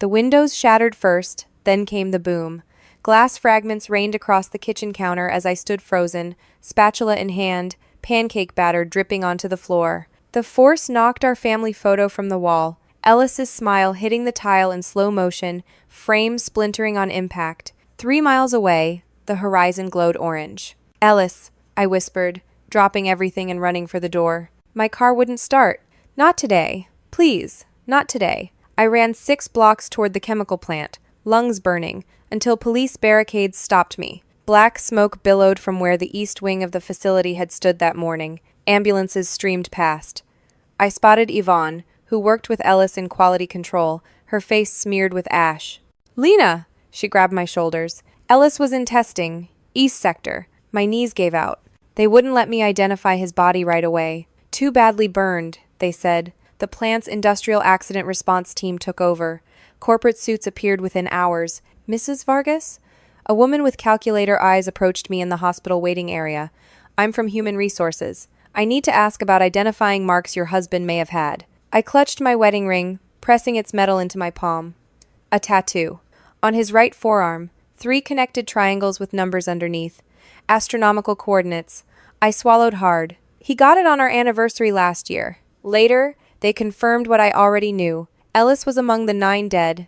The windows shattered first, then came the boom. Glass fragments rained across the kitchen counter as I stood frozen, spatula in hand, pancake batter dripping onto the floor. The force knocked our family photo from the wall, Ellis's smile hitting the tile in slow motion, frame splintering on impact. 3 miles away, the horizon glowed orange. "Ellis," I whispered, dropping everything and running for the door. My car wouldn't start. "Not today. Please, not today." I ran 6 blocks toward the chemical plant, lungs burning, until police barricades stopped me. Black smoke billowed from where the east wing of the facility had stood that morning. Ambulances streamed past. I spotted Yvonne, who worked with Ellis in quality control, her face smeared with ash. "Lina!" She grabbed my shoulders. "Ellis was in testing. East sector." My knees gave out. They wouldn't let me identify his body right away. "Too badly burned," they said. The plant's industrial accident response team took over. Corporate suits appeared within hours. "Mrs. Vargas?" A woman with calculator eyes approached me in the hospital waiting area. "I'm from Human Resources. I need to ask about identifying marks your husband may have had." I clutched my wedding ring, pressing its metal into my palm. A tattoo. On his right forearm, 3 connected triangles with numbers underneath. Astronomical coordinates. I swallowed hard. He got it on our anniversary last year. Later, they confirmed what I already knew. Ellis was among the 9 dead.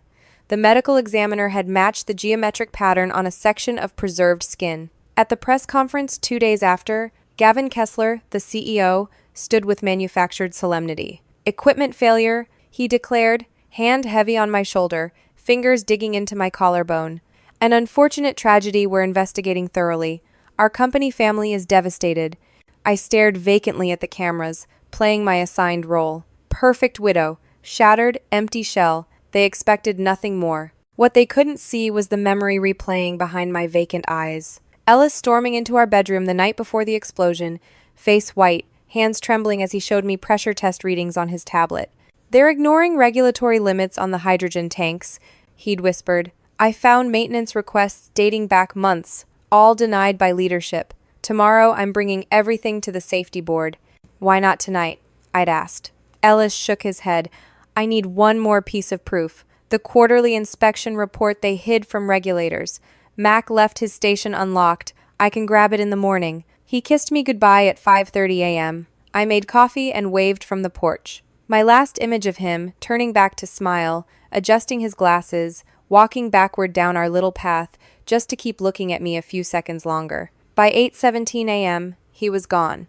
The medical examiner had matched the geometric pattern on a section of preserved skin. At the press conference 2 days after, Gavin Kessler, the CEO, stood with manufactured solemnity. "Equipment failure," he declared, hand heavy on my shoulder, fingers digging into my collarbone. "An unfortunate tragedy we're investigating thoroughly. Our company family is devastated." I stared vacantly at the cameras, playing my assigned role. Perfect widow, shattered, empty shell. They expected nothing more. What they couldn't see was the memory replaying behind my vacant eyes. Ellis storming into our bedroom the night before the explosion, face white, hands trembling as he showed me pressure test readings on his tablet. "They're ignoring regulatory limits on the hydrogen tanks," he'd whispered. "I found maintenance requests dating back months, all denied by leadership. Tomorrow I'm bringing everything to the safety board." "Why not tonight?" I'd asked. Ellis shook his head. "I need one more piece of proof. The quarterly inspection report they hid from regulators. Mac left his station unlocked. I can grab it in the morning." He kissed me goodbye at 5:30 a.m. I made coffee and waved from the porch. My last image of him, turning back to smile, adjusting his glasses, walking backward down our little path, just to keep looking at me a few seconds longer. By 8:17 a.m., he was gone,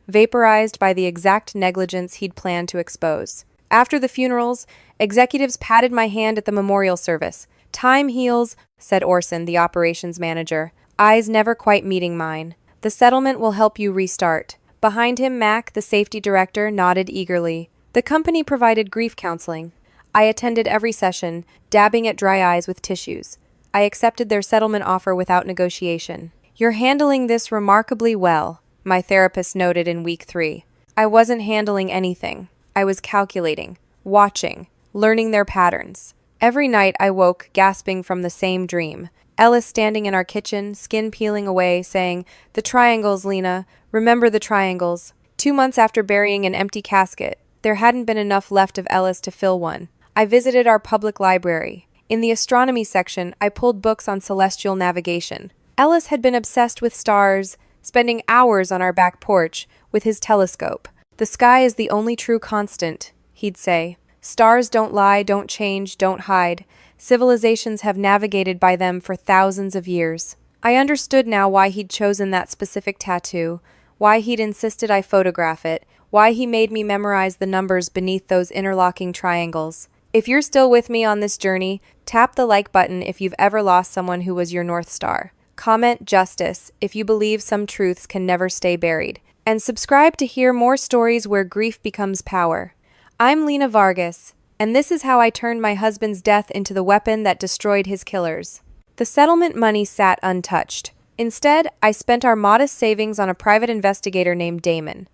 vaporized by the exact negligence he'd planned to expose. After the funerals, executives patted my hand at the memorial service. "Time heals," said Orson, the operations manager, eyes never quite meeting mine. "The settlement will help you restart." Behind him, Mac, the safety director, nodded eagerly. The company provided grief counseling. I attended every session, dabbing at dry eyes with tissues. I accepted their settlement offer without negotiation. "You're handling this remarkably well," my therapist noted in week 3. I wasn't handling anything. I was calculating, watching, learning their patterns. Every night I woke, gasping from the same dream. Ellis standing in our kitchen, skin peeling away, saying, "The triangles, Lina. Remember the triangles." 2 months after burying an empty casket, there hadn't been enough left of Ellis to fill one. I visited our public library. In the astronomy section, I pulled books on celestial navigation. Ellis had been obsessed with stars, spending hours on our back porch with his telescope. "The sky is the only true constant," he'd say. "Stars don't lie, don't change, don't hide. Civilizations have navigated by them for thousands of years." I understood now why he'd chosen that specific tattoo, why he'd insisted I photograph it, why he made me memorize the numbers beneath those interlocking triangles. If you're still with me on this journey, tap the like button if you've ever lost someone who was your North Star. Comment "justice" if you believe some truths can never stay buried. And subscribe to hear more stories where grief becomes power. I'm Lina Vargas, and this is how I turned my husband's death into the weapon that destroyed his killers. The settlement money sat untouched. Instead, I spent our modest savings on a private investigator named Damon.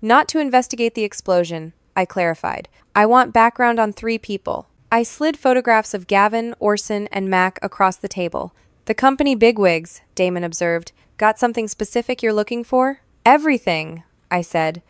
"Not to investigate the explosion," I clarified. "I want background on 3 people." I slid photographs of Gavin, Orson, and Mac across the table. "The company bigwigs," Damon observed. "Got something specific you're looking for?" "Everything," I said.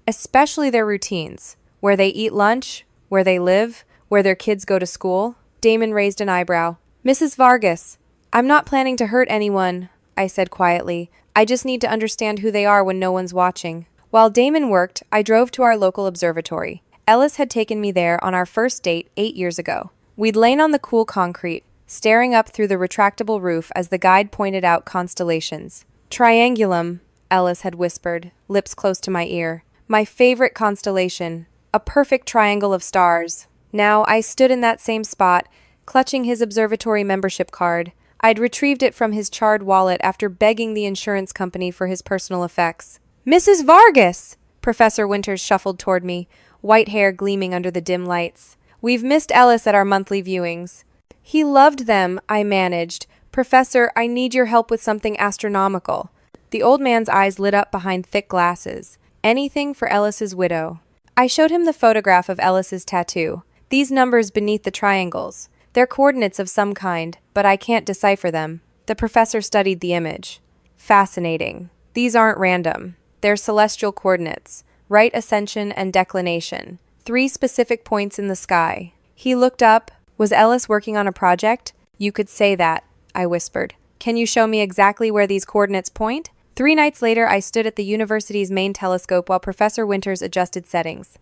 "Especially their routines. Where they eat lunch, where they live, where their kids go to school." Damon raised an eyebrow. Mrs. Vargas, I'm not planning to hurt anyone, I said quietly. I just need to understand who they are when no one's watching. While Damon worked, I drove to our local observatory. Ellis had taken me there on our first date 8 years ago. We'd lain on the cool concrete, staring up through the retractable roof as the guide pointed out constellations. Triangulum, Ellis had whispered, lips close to my ear. My favorite constellation. A perfect triangle of stars. Now, I stood in that same spot, clutching his observatory membership card. I'd retrieved it from his charred wallet after begging the insurance company for his personal effects. Mrs. Vargas! Professor Winters shuffled toward me, white hair gleaming under the dim lights. We've missed Ellis at our monthly viewings. He loved them, I managed. Professor, I need your help with something astronomical. The old man's eyes lit up behind thick glasses. Anything for Ellis's widow. I showed him the photograph of Ellis's tattoo. These numbers beneath the triangles. They're coordinates of some kind, but I can't decipher them. The professor studied the image. Fascinating. These aren't random. They're celestial coordinates. Right ascension and declination. 3 specific points in the sky. He looked up. Was Ellis working on a project? You could say that, I whispered. Can you show me exactly where these coordinates point? 3 nights later, I stood at the university's main telescope while Professor Winters adjusted settings.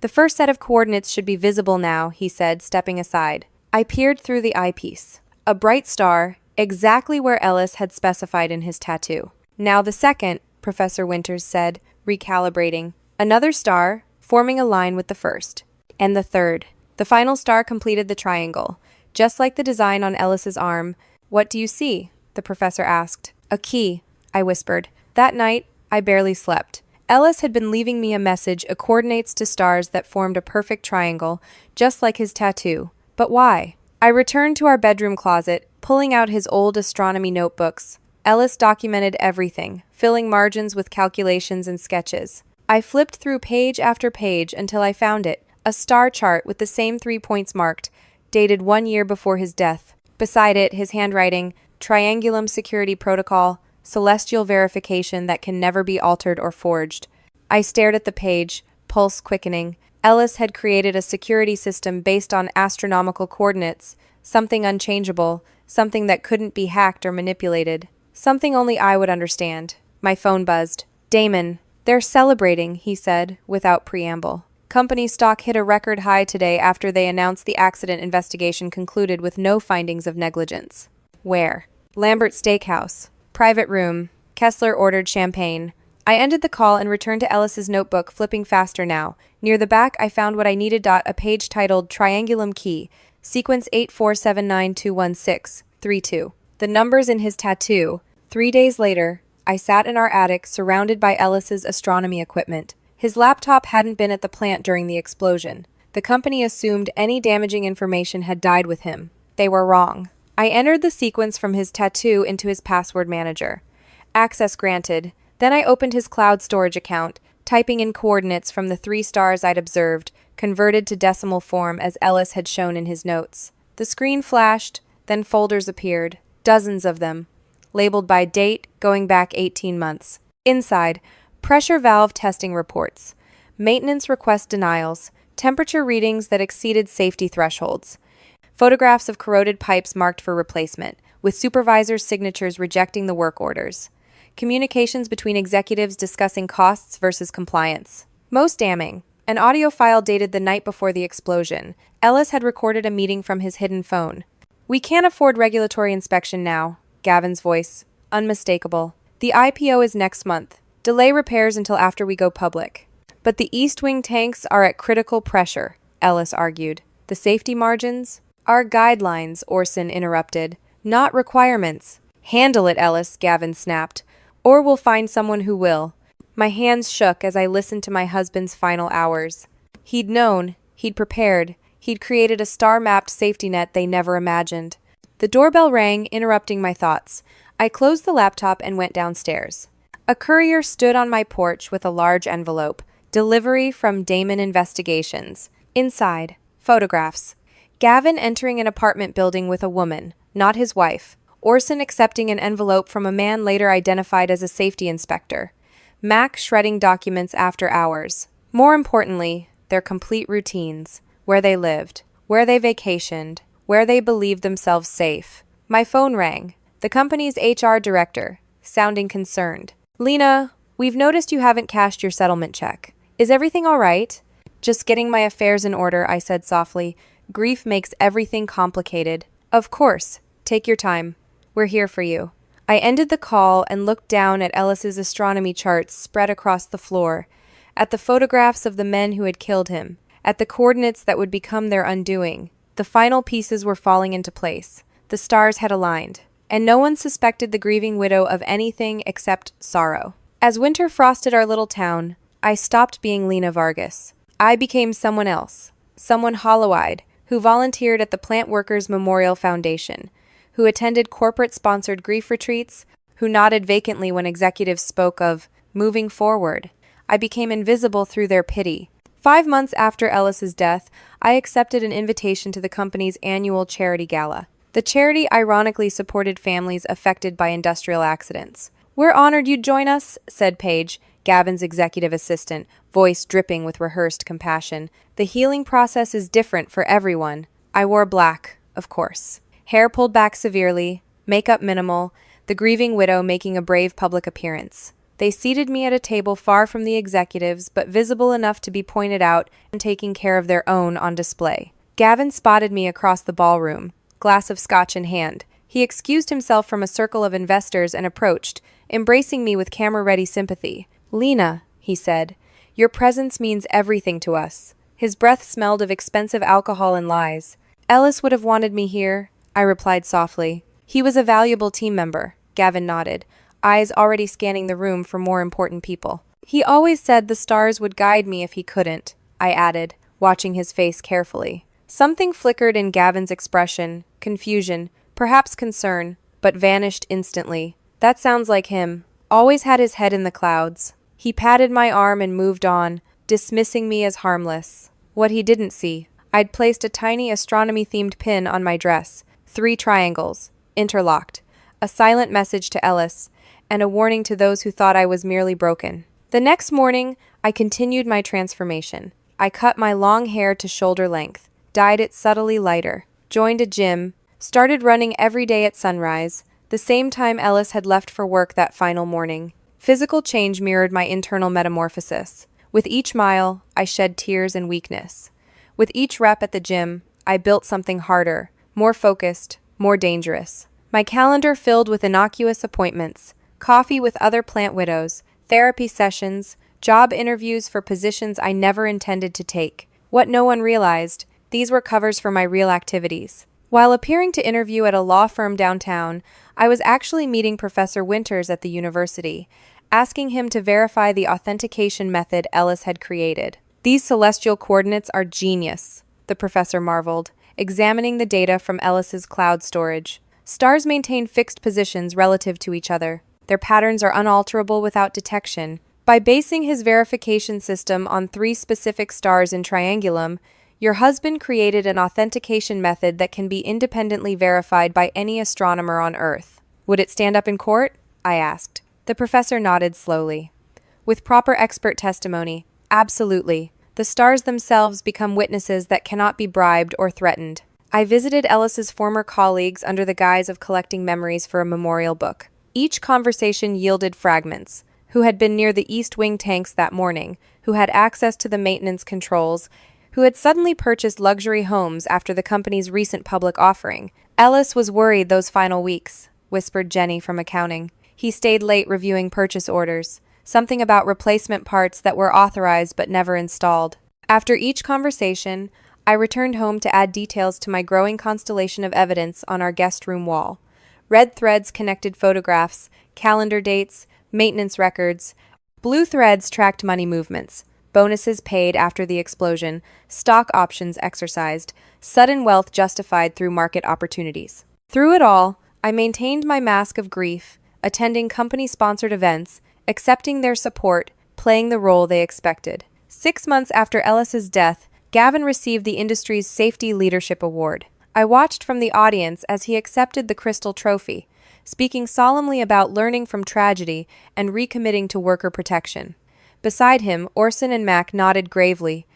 The first set of coordinates should be visible now, he said, stepping aside. I peered through the eyepiece. A bright star, exactly where Ellis had specified in his tattoo. Now the second, Professor Winters said, recalibrating. Another star, forming a line with the first. And the third. The final star completed the triangle. Just like the design on Ellis's arm. What do you see? The professor asked. A key, I whispered. That night, I barely slept. Ellis had been leaving me a message, a coordinates to stars that formed a perfect triangle, just like his tattoo. But why? I returned to our bedroom closet, pulling out his old astronomy notebooks. Ellis documented everything, filling margins with calculations and sketches. I flipped through page after page until I found it, a star chart with the same 3 points marked, dated 1 year before his death. Beside it, his handwriting, Triangulum Security Protocol, celestial verification that can never be altered or forged. I stared at the page, pulse quickening. Ellis had created a security system based on astronomical coordinates, something unchangeable, something that couldn't be hacked or manipulated. Something only I would understand. My phone buzzed. Damon. They're celebrating, he said, without preamble. Company stock hit a record high today after they announced the accident investigation concluded with no findings of negligence. Where? Lambert Steakhouse. Private room. Kessler ordered champagne. I ended the call and returned to Ellis's notebook, flipping faster now. Near the back, I found what I needed. A page titled Triangulum Key, sequence 847921632. The numbers in his tattoo. 3 days later, I sat in our attic, surrounded by Ellis's astronomy equipment. His laptop hadn't been at the plant during the explosion. The company assumed any damaging information had died with him. They were wrong. I entered the sequence from his tattoo into his password manager. Access granted. Then I opened his cloud storage account, typing in coordinates from the 3 stars I'd observed, converted to decimal form as Ellis had shown in his notes. The screen flashed, then folders appeared, dozens of them, labeled by date going back 18 months. Inside, pressure valve testing reports, maintenance request denials, temperature readings that exceeded safety thresholds, photographs of corroded pipes marked for replacement, with supervisors' signatures rejecting the work orders, communications between executives discussing costs versus compliance. Most damning, an audio file dated the night before the explosion. Ellis had recorded a meeting from his hidden phone. We can't afford regulatory inspection now, Gavin's voice, unmistakable. The IPO is next month. Delay repairs until after we go public. But the East Wing tanks are at critical pressure, Ellis argued. The safety margins? Are guidelines, Orson interrupted. Not requirements. Handle it, Ellis, Gavin snapped. Or we'll find someone who will. My hands shook as I listened to my husband's final hours. He'd known, he'd prepared, he'd created a star-mapped safety net they never imagined. The doorbell rang, interrupting my thoughts. I closed the laptop and went downstairs. A courier stood on my porch with a large envelope. Delivery from Damon Investigations. Inside, photographs. Gavin entering an apartment building with a woman, not his wife. Orson accepting an envelope from a man later identified as a safety inspector. Mac shredding documents after hours. More importantly, their complete routines. Where they lived, where they vacationed, where they believed themselves safe. My phone rang. The company's HR director, sounding concerned. Lina, we've noticed you haven't cashed your settlement check. Is everything all right? Just getting my affairs in order, I said softly. Grief makes everything complicated. Of course. Take your time. We're here for you. I ended the call and looked down at Ellis's astronomy charts spread across the floor, at the photographs of the men who had killed him, at the coordinates that would become their undoing. The final pieces were falling into place. The stars had aligned, and no one suspected the grieving widow of anything except sorrow. As winter frosted our little town, I stopped being Lina Vargas. I became someone else, someone hollow-eyed, who volunteered at the Plant Workers Memorial Foundation, who attended corporate-sponsored grief retreats, who nodded vacantly when executives spoke of moving forward. I became invisible through their pity. 5 months after Ellis's death, I accepted an invitation to the company's annual charity gala. The charity ironically supported families affected by industrial accidents. "We're honored you'd join us," said Paige, Gavin's executive assistant, voice dripping with rehearsed compassion. "The healing process is different for everyone." I wore black, of course. Hair pulled back severely, makeup minimal, the grieving widow making a brave public appearance. They seated me at a table far from the executives, but visible enough to be pointed out and taking care of their own on display. Gavin spotted me across the ballroom, glass of scotch in hand. He excused himself from a circle of investors and approached, embracing me with camera-ready sympathy. "Lina," he said, "your presence means everything to us." His breath smelled of expensive alcohol and lies. "Ellis would have wanted me here," I replied softly. "He was a valuable team member," Gavin nodded, eyes already scanning the room for more important people. "He always said the stars would guide me if he couldn't," I added, watching his face carefully. Something flickered in Gavin's expression, confusion, perhaps concern, but vanished instantly. "That sounds like him. Always had his head in the clouds." He patted my arm and moved on, dismissing me as harmless. What he didn't see, I'd placed a tiny astronomy-themed pin on my dress, 3 triangles, interlocked, a silent message to Ellis, and a warning to those who thought I was merely broken. The next morning, I continued my transformation. I cut my long hair to shoulder length, dyed it subtly lighter, joined a gym, started running every day at sunrise, the same time Ellis had left for work that final morning. Physical change mirrored my internal metamorphosis. With each mile, I shed tears and weakness. With each rep at the gym, I built something harder, more focused, more dangerous. My calendar filled with innocuous appointments, coffee with other plant widows, therapy sessions, job interviews for positions I never intended to take. What no one realized, these were covers for my real activities. While appearing to interview at a law firm downtown, I was actually meeting Professor Winters at the university, asking him to verify the authentication method Ellis had created. "These celestial coordinates are genius," the professor marveled, examining the data from Ellis's cloud storage. "Stars maintain fixed positions relative to each other. Their patterns are unalterable without detection. By basing his verification system on 3 specific stars in triangulum, your husband created an authentication method that can be independently verified by any astronomer on Earth. Would it stand up in court?" I asked. The professor nodded slowly. "With proper expert testimony, absolutely. The stars themselves become witnesses that cannot be bribed or threatened." I visited Ellis's former colleagues under the guise of collecting memories for a memorial book. Each conversation yielded fragments: who had been near the East Wing tanks that morning, who had access to the maintenance controls, who had suddenly purchased luxury homes after the company's recent public offering. "Ellis was worried those final weeks," whispered Jenny from accounting. "He stayed late reviewing purchase orders. Something about replacement parts that were authorized but never installed." After each conversation, I returned home to add details to my growing constellation of evidence on our guest room wall. Red threads connected photographs, calendar dates, maintenance records. Blue threads tracked money movements, bonuses paid after the explosion, stock options exercised, sudden wealth justified through market opportunities. Through it all, I maintained my mask of grief, attending company-sponsored events, accepting their support, playing the role they expected. 6 months after Ellis's death, Gavin received the industry's Safety Leadership Award. I watched from the audience as he accepted the Crystal Trophy, speaking solemnly about learning from tragedy and recommitting to worker protection. Beside him, Orson and Mac nodded gravely,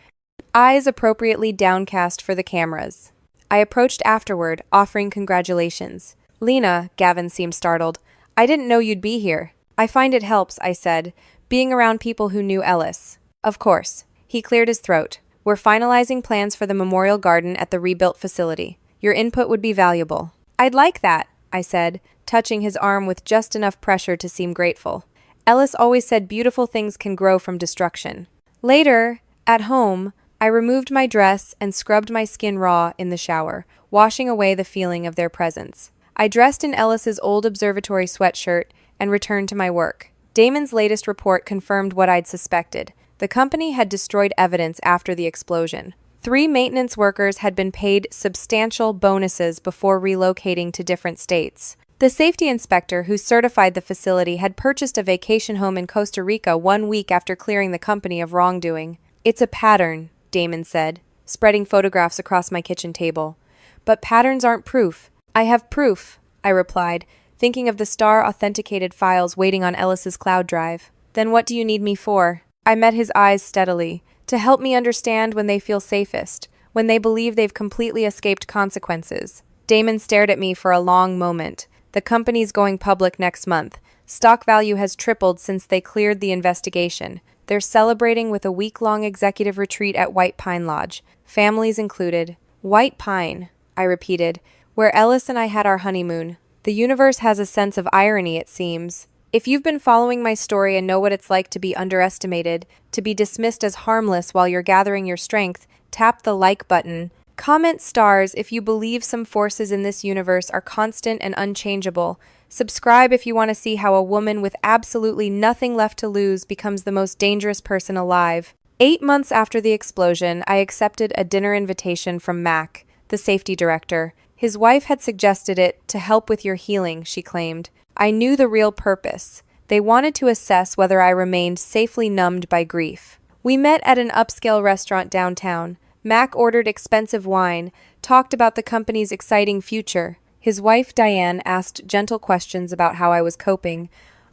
eyes appropriately downcast for the cameras. I approached afterward, offering congratulations. Lina, Gavin seemed startled. I didn't know you'd be here. I find it helps, I said, being around people who knew Ellis. Of course. He cleared his throat. We're finalizing plans for the memorial garden at the rebuilt facility. Your input would be valuable. I'd like that, I said, touching his arm with just enough pressure to seem grateful. Ellis always said beautiful things can grow from destruction. Later, at home, I removed my dress and scrubbed my skin raw in the shower, washing away the feeling of their presence. I dressed in Ellis's old observatory sweatshirt and returned to my work. Damon's latest report confirmed what I'd suspected. The company had destroyed evidence after the explosion. 3 maintenance workers had been paid substantial bonuses before relocating to different states. The safety inspector who certified the facility had purchased a vacation home in Costa Rica 1 week after clearing the company of wrongdoing. It's a pattern, Damon said, spreading photographs across my kitchen table. But patterns aren't proof. I have proof, I replied, thinking of the star-authenticated files waiting on Ellis's cloud drive. Then what do you need me for? I met his eyes steadily. To help me understand when they feel safest, when they believe they've completely escaped consequences. Damon stared at me for a long moment. The company's going public next month. Stock value has tripled since they cleared the investigation. They're celebrating with a week-long executive retreat at White Pine Lodge, families included. White Pine, I repeated, where Ellis and I had our honeymoon. The universe has a sense of irony, it seems. If you've been following my story and know what it's like to be underestimated, to be dismissed as harmless while you're gathering your strength, tap the like button. Comment stars if you believe some forces in this universe are constant and unchangeable. Subscribe if you want to see how a woman with absolutely nothing left to lose becomes the most dangerous person alive. 8 months after the explosion, I accepted a dinner invitation from Mac, the safety director. His wife had suggested it to help with your healing, she claimed. I knew the real purpose. They wanted to assess whether I remained safely numbed by grief. We met at an upscale restaurant downtown. Mac ordered expensive wine, talked about the company's exciting future. His wife, Diane, asked gentle questions about how I was coping,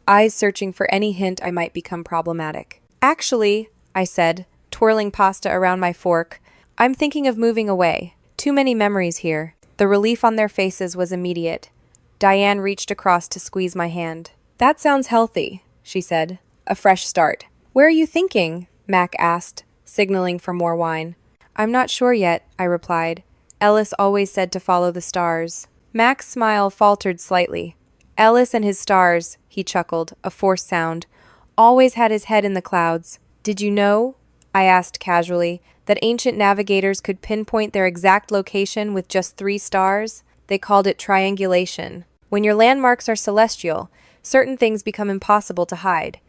eyes searching for any hint I might become problematic. Actually, I said, twirling pasta around my fork, I'm thinking of moving away. Too many memories here. The relief on their faces was immediate. Diane reached across to squeeze my hand. That sounds healthy, she said. A fresh start. Where are you thinking? Mac asked, signaling for more wine. I'm not sure yet, I replied. Ellis always said to follow the stars. Mac's smile faltered slightly. Ellis and his stars, he chuckled, a forced sound, always had his head in the clouds. Did you know, I asked casually, that ancient navigators could pinpoint their exact location with just 3 stars? They called it triangulation. When your landmarks are celestial, certain things become impossible to hide.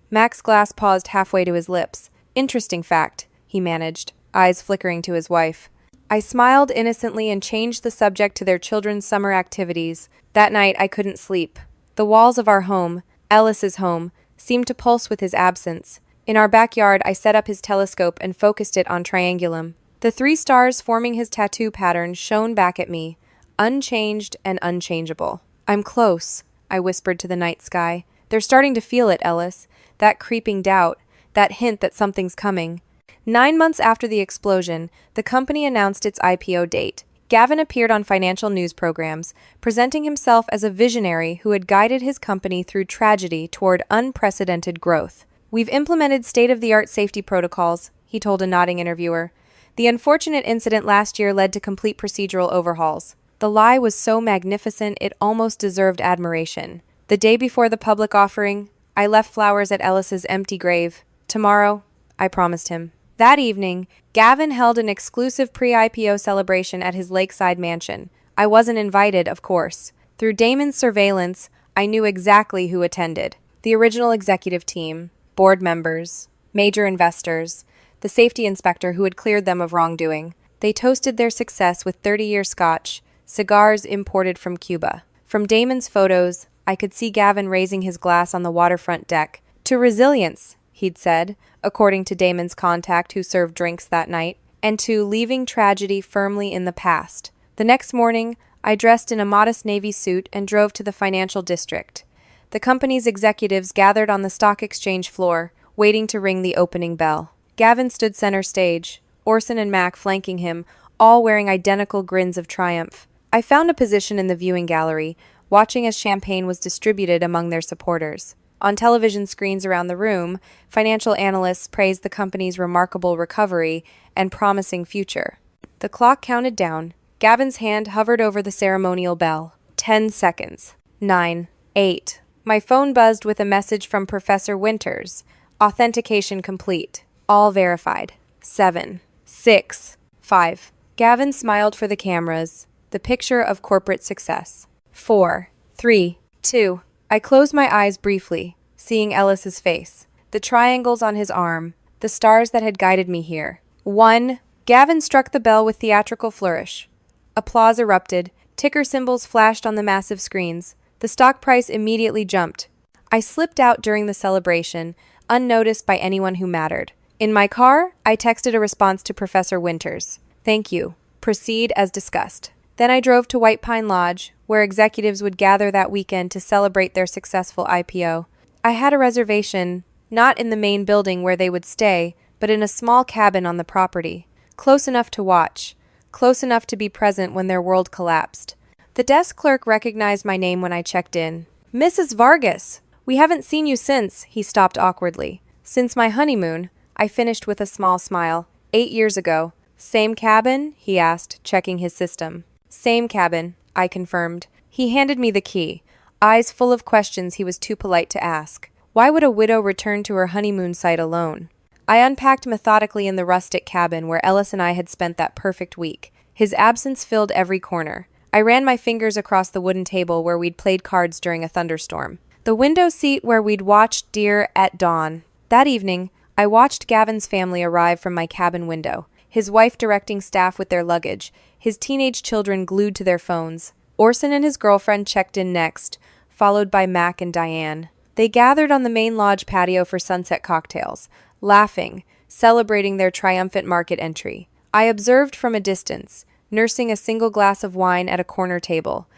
Mac's glass paused halfway to his lips. Interesting fact, he managed, eyes flickering to his wife. I smiled innocently and changed the subject to their children's summer activities. That night I couldn't sleep. The walls of our home, Ellis's home, seemed to pulse with his absence. In our backyard I set up his telescope and focused it on Triangulum. The 3 stars forming his tattoo pattern shone back at me, unchanged and unchangeable. I'm close, I whispered to the night sky. They're starting to feel it, Ellis. That creeping doubt, that hint that something's coming. 9 months after the explosion, the company announced its IPO date. Gavin appeared on financial news programs, presenting himself as a visionary who had guided his company through tragedy toward unprecedented growth. We've implemented state-of-the-art safety protocols, he told a nodding interviewer. The unfortunate incident last year led to complete procedural overhauls. The lie was so magnificent it almost deserved admiration. The day before the public offering, I left flowers at Ellis's empty grave. Tomorrow, I promised him. That evening, Gavin held an exclusive pre-IPO celebration at his lakeside mansion. I wasn't invited, of course. Through Damon's surveillance, I knew exactly who attended. The original executive team, board members, major investors, the safety inspector who had cleared them of wrongdoing. They toasted their success with 30-year scotch, cigars imported from Cuba. From Damon's photos, I could see Gavin raising his glass on the waterfront deck. To resilience, he'd said, according to Damon's contact who served drinks that night, and to leaving tragedy firmly in the past. The next morning, I dressed in a modest navy suit and drove to the financial district. The company's executives gathered on the stock exchange floor, waiting to ring the opening bell. Gavin stood center stage, Orson and Mac flanking him, all wearing identical grins of triumph. I found a position in the viewing gallery, watching as champagne was distributed among their supporters. On television screens around the room, financial analysts praised the company's remarkable recovery and promising future. The clock counted down. Gavin's hand hovered over the ceremonial bell. 10 seconds. 9. 8. My phone buzzed with a message from Professor Winters. Authentication complete. All verified. 7. 6. 5. Gavin smiled for the cameras. The picture of corporate success. 4. 3. 2. I closed my eyes briefly, seeing Ellis's face, the triangles on his arm, the stars that had guided me here. 1. Gavin struck the bell with theatrical flourish. Applause erupted. Ticker symbols flashed on the massive screens. The stock price immediately jumped. I slipped out during the celebration, unnoticed by anyone who mattered. In my car, I texted a response to Professor Winters. Thank you. Proceed as discussed. Then I drove to White Pine Lodge, where executives would gather that weekend to celebrate their successful IPO. I had a reservation, not in the main building where they would stay, but in a small cabin on the property. Close enough to watch, close enough to be present when their world collapsed. The desk clerk recognized my name when I checked in. Mrs. Vargas! We haven't seen you since, he stopped awkwardly. Since my honeymoon, I finished with a small smile. 8 years ago. Same cabin? He asked, checking his system. Same cabin, I confirmed. He handed me the key, eyes full of questions he was too polite to ask. Why would a widow return to her honeymoon site alone? I unpacked methodically in the rustic cabin where Ellis and I had spent that perfect week. His absence filled every corner. I ran my fingers across the wooden table where we'd played cards during a thunderstorm. The window seat where we'd watched deer at dawn. That evening, I watched Gavin's family arrive from my cabin window. His wife directing staff with their luggage, his teenage children glued to their phones. Orson and his girlfriend checked in next, followed by Mac and Diane. They gathered on the main lodge patio for sunset cocktails, laughing, celebrating their triumphant market entry. I observed from a distance, nursing a single glass of wine at a corner table.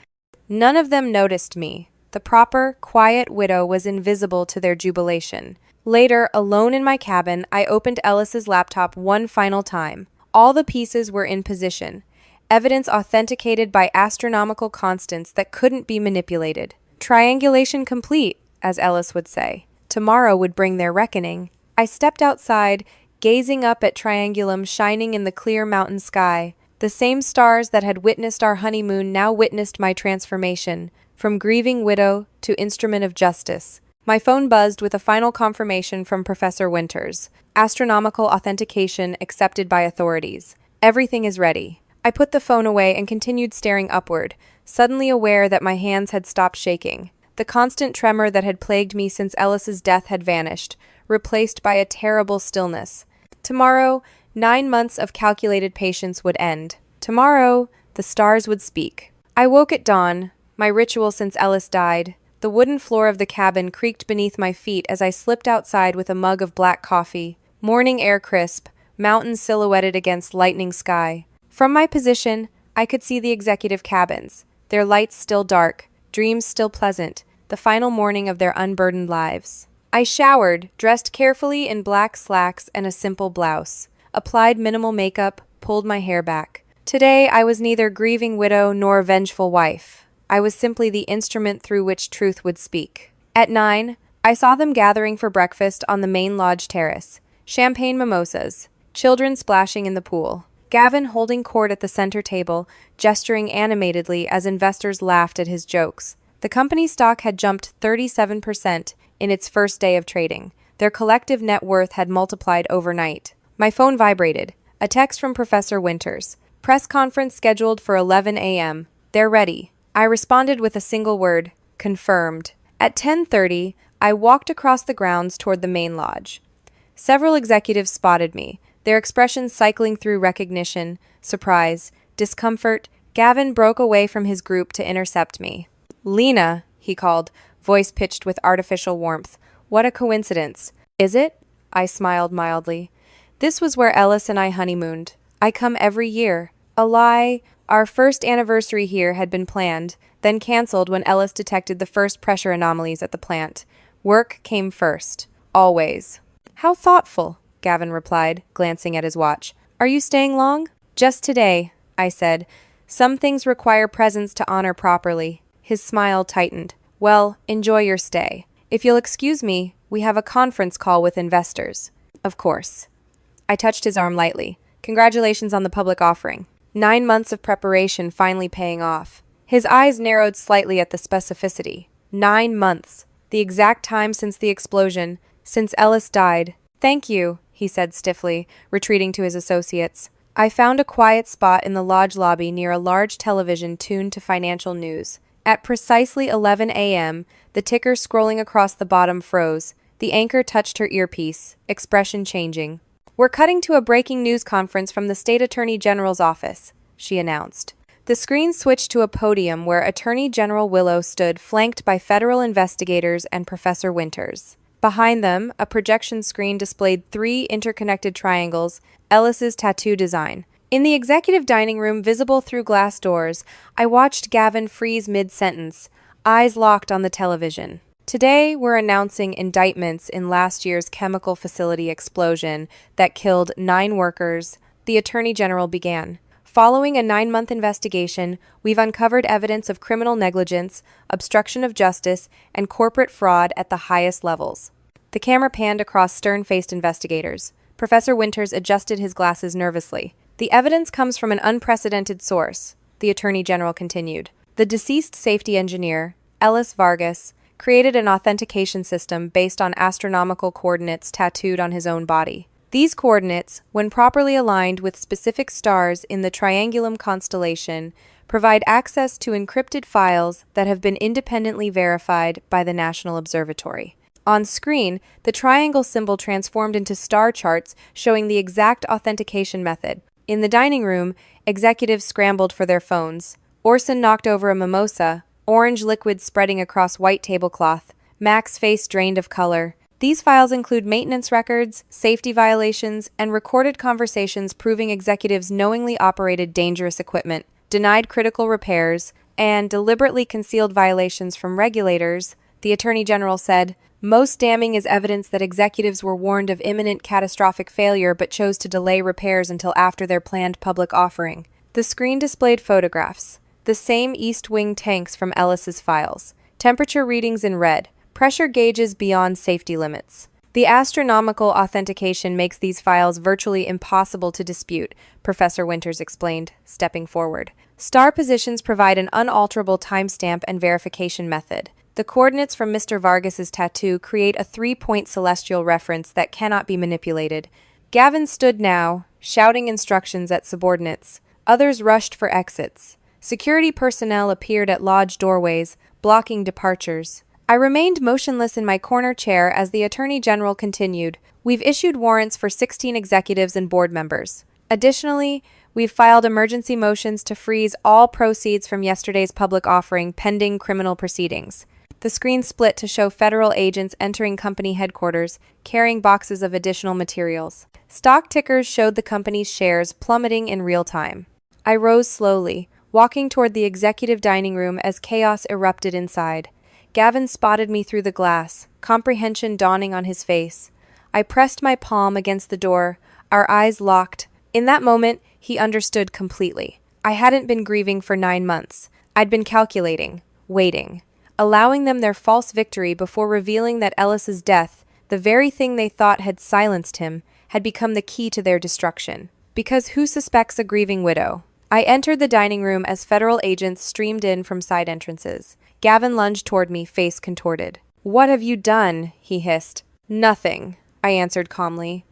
None of them noticed me. The proper, quiet widow was invisible to their jubilation. Later, alone in my cabin, I opened Ellis's laptop one final time. All the pieces were in position. Evidence authenticated by astronomical constants that couldn't be manipulated. Triangulation complete, as Ellis would say. Tomorrow would bring their reckoning. I stepped outside, gazing up at Triangulum shining in the clear mountain sky. The same stars that had witnessed our honeymoon now witnessed my transformation, from grieving widow to instrument of justice. My phone buzzed with a final confirmation from Professor Winters. Astronomical authentication accepted by authorities. Everything is ready. I put the phone away and continued staring upward, suddenly aware that my hands had stopped shaking. The constant tremor that had plagued me since Ellis's death had vanished, replaced by a terrible stillness. Tomorrow, 9 months of calculated patience would end. Tomorrow, the stars would speak. I woke at dawn, my ritual since Ellis died. The wooden floor of the cabin creaked beneath my feet as I slipped outside with a mug of black coffee. Morning air crisp, mountains silhouetted against lightning sky. From my position, I could see the executive cabins, their lights still dark, dreams still pleasant, the final morning of their unburdened lives. I showered, dressed carefully in black slacks and a simple blouse, applied minimal makeup, pulled my hair back. Today, I was neither grieving widow nor vengeful wife. I was simply the instrument through which truth would speak. At 9, I saw them gathering for breakfast on the main lodge terrace. Champagne mimosas, children splashing in the pool. Gavin holding court at the center table, gesturing animatedly as investors laughed at his jokes. The company's stock had jumped 37% in its first day of trading. Their collective net worth had multiplied overnight. My phone vibrated. A text from Professor Winters. Press conference scheduled for 11 a.m. They're ready. I responded with a single word, confirmed. At 10:30, I walked across the grounds toward the main lodge. Several executives spotted me, their expressions cycling through recognition, surprise, discomfort. Gavin broke away from his group to intercept me. Lina, he called, voice pitched with artificial warmth. What a coincidence. Is it? I smiled mildly. This was where Ellis and I honeymooned. I come every year. A lie. Our first anniversary here had been planned, then cancelled when Ellis detected the first pressure anomalies at the plant. Work came first. Always. How thoughtful, Gavin replied, glancing at his watch. Are you staying long? Just today, I said. Some things require presence to honor properly. His smile tightened. Well, enjoy your stay. If you'll excuse me, we have a conference call with investors. Of course. I touched his arm lightly. Congratulations on the public offering. 9 months of preparation finally paying off. His eyes narrowed slightly at the specificity. 9 months. The exact time since the explosion, since Ellis died. Thank you, he said stiffly, retreating to his associates. I found a quiet spot in the lodge lobby near a large television tuned to financial news. At precisely 11 a.m., the ticker scrolling across the bottom froze. The anchor touched her earpiece, expression changing. We're cutting to a breaking news conference from the State Attorney General's office, she announced. The screen switched to a podium where Attorney General Willow stood flanked by federal investigators and Professor Winters. Behind them, a projection screen displayed 3 interconnected triangles, Ellis's tattoo design. In the executive dining room visible through glass doors, I watched Gavin freeze mid-sentence, eyes locked on the television. Today, we're announcing indictments in last year's chemical facility explosion that killed 9 workers, the Attorney General began. Following a 9-month investigation, we've uncovered evidence of criminal negligence, obstruction of justice, and corporate fraud at the highest levels. The camera panned across stern-faced investigators. Professor Winters adjusted his glasses nervously. The evidence comes from an unprecedented source, the Attorney General continued. The deceased safety engineer, Lina Vargas, created an authentication system based on astronomical coordinates tattooed on his own body. These coordinates, when properly aligned with specific stars in the Triangulum constellation, provide access to encrypted files that have been independently verified by the National Observatory. On screen, the triangle symbol transformed into star charts showing the exact authentication method. In the dining room, executives scrambled for their phones. Orson knocked over a mimosa, orange liquid spreading across white tablecloth. Mac's face drained of color. These files include maintenance records, safety violations, and recorded conversations proving executives knowingly operated dangerous equipment, denied critical repairs, and deliberately concealed violations from regulators, the Attorney General said. Most damning is evidence that executives were warned of imminent catastrophic failure but chose to delay repairs until after their planned public offering. The screen displayed photographs. The same East Wing tanks from Ellis's files. Temperature readings in red. Pressure gauges beyond safety limits. The astronomical authentication makes these files virtually impossible to dispute, Professor Winters explained, stepping forward. Star positions provide an unalterable timestamp and verification method. The coordinates from Mr. Vargas's tattoo create a 3-point celestial reference that cannot be manipulated. Gavin stood now, shouting instructions at subordinates. Others rushed for exits. Security personnel appeared at lodge doorways, blocking departures. I remained motionless in my corner chair as the Attorney General continued. We've issued warrants for 16 executives and board members. Additionally, we've filed emergency motions to freeze all proceeds from yesterday's public offering pending criminal proceedings. The screen split to show federal agents entering company headquarters, carrying boxes of additional materials. Stock tickers showed the company's shares plummeting in real time. I rose slowly, walking toward the executive dining room as chaos erupted inside. Gavin spotted me through the glass, comprehension dawning on his face. I pressed my palm against the door, our eyes locked. In that moment, he understood completely. I hadn't been grieving for 9 months. I'd been calculating, waiting, allowing them their false victory before revealing that Ellis's death, the very thing they thought had silenced him, had become the key to their destruction. Because who suspects a grieving widow? I entered the dining room as federal agents streamed in from side entrances. Gavin lunged toward me, face contorted. "What have you done?" he hissed. "Nothing," I answered calmly.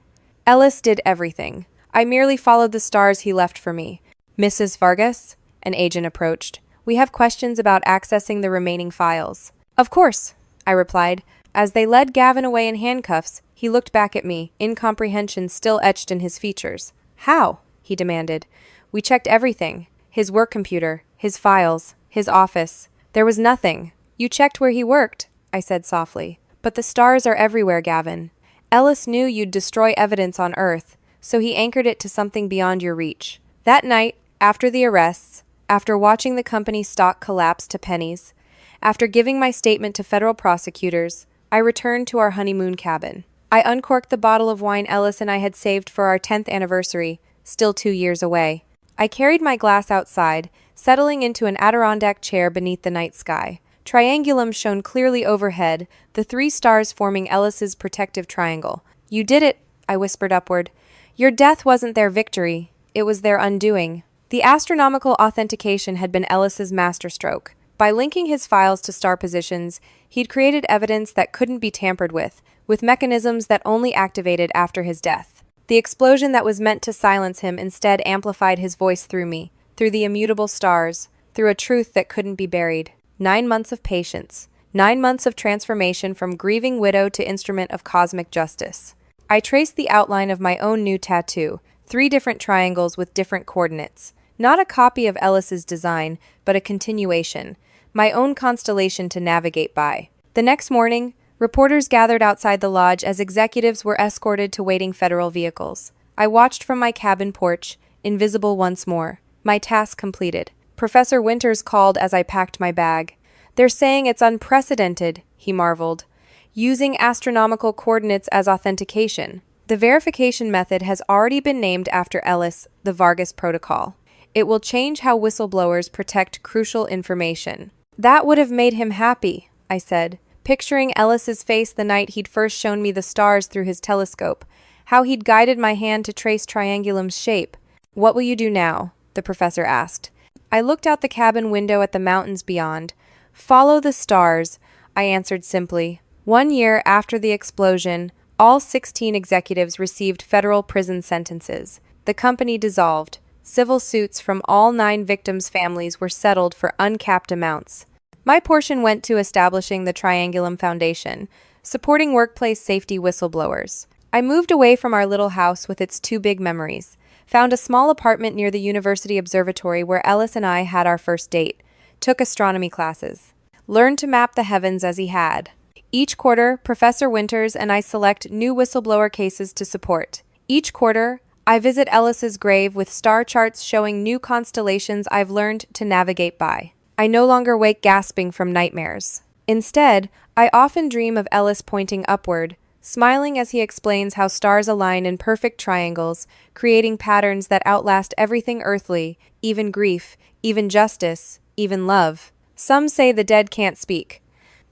Ellis did everything. I merely followed the stars he left for me. "Mrs. Vargas?" An agent approached. "We have questions about accessing the remaining files." "Of course," I replied. As they led Gavin away in handcuffs, he looked back at me, incomprehension still etched in his features. "How?" he demanded. "We checked everything. His work computer, his files, his office. There was nothing." "You checked where he worked," I said softly. "But the stars are everywhere, Gavin. Ellis knew you'd destroy evidence on Earth, so he anchored it to something beyond your reach." That night, after the arrests, after watching the company's stock collapse to pennies, after giving my statement to federal prosecutors, I returned to our honeymoon cabin. I uncorked the bottle of wine Ellis and I had saved for our 10th anniversary, still 2 years away. I carried my glass outside, settling into an Adirondack chair beneath the night sky. Triangulum shone clearly overhead, the 3 stars forming Ellis's protective triangle. "You did it," I whispered upward. "Your death wasn't their victory, it was their undoing." The astronomical authentication had been Ellis's masterstroke. By linking his files to star positions, he'd created evidence that couldn't be tampered with mechanisms that only activated after his death. The explosion that was meant to silence him instead amplified his voice through me, through the immutable stars, through a truth that couldn't be buried. 9 months of patience. 9 months of transformation from grieving widow to instrument of cosmic justice. I traced the outline of my own new tattoo, 3 different triangles with different coordinates. Not a copy of Ellis's design, but a continuation. My own constellation to navigate by. The next morning, reporters gathered outside the lodge as executives were escorted to waiting federal vehicles. I watched from my cabin porch, invisible once more. My task completed. Professor Winters called as I packed my bag. "They're saying it's unprecedented," he marveled. "Using astronomical coordinates as authentication. The verification method has already been named after Ellis, the Vargas Protocol. It will change how whistleblowers protect crucial information." "That would have made him happy," I said, picturing Ellis's face the night he'd first shown me the stars through his telescope, how he'd guided my hand to trace Triangulum's shape. "What will you do now?" the professor asked. I looked out the cabin window at the mountains beyond. "Follow the stars," I answered simply. 1 year after the explosion, all 16 executives received federal prison sentences. The company dissolved. Civil suits from all 9 victims' families were settled for uncapped amounts. My portion went to establishing the Triangulum Foundation, supporting workplace safety whistleblowers. I moved away from our little house with its 2 big memories, found a small apartment near the University Observatory where Ellis and I had our first date, took astronomy classes, learned to map the heavens as he had. Each quarter, Professor Winters and I select new whistleblower cases to support. Each quarter, I visit Ellis's grave with star charts showing new constellations I've learned to navigate by. I no longer wake gasping from nightmares. Instead, I often dream of Ellis pointing upward, smiling as he explains how stars align in perfect triangles, creating patterns that outlast everything earthly, even grief, even justice, even love. Some say the dead can't speak,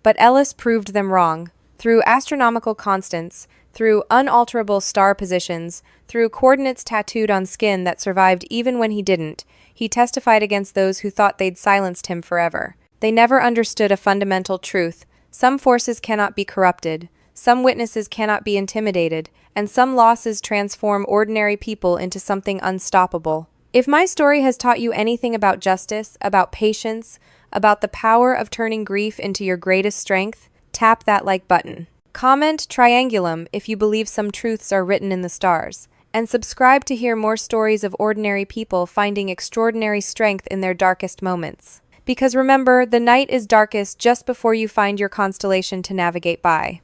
but Ellis proved them wrong. Through astronomical constants, through unalterable star positions, through coordinates tattooed on skin that survived even when he didn't, he testified against those who thought they'd silenced him forever. They never understood a fundamental truth. Some forces cannot be corrupted, some witnesses cannot be intimidated, and some losses transform ordinary people into something unstoppable. If my story has taught you anything about justice, about patience, about the power of turning grief into your greatest strength, tap that like button. Comment Triangulum if you believe some truths are written in the stars, and subscribe to hear more stories of ordinary people finding extraordinary strength in their darkest moments. Because remember, the night is darkest just before you find your constellation to navigate by.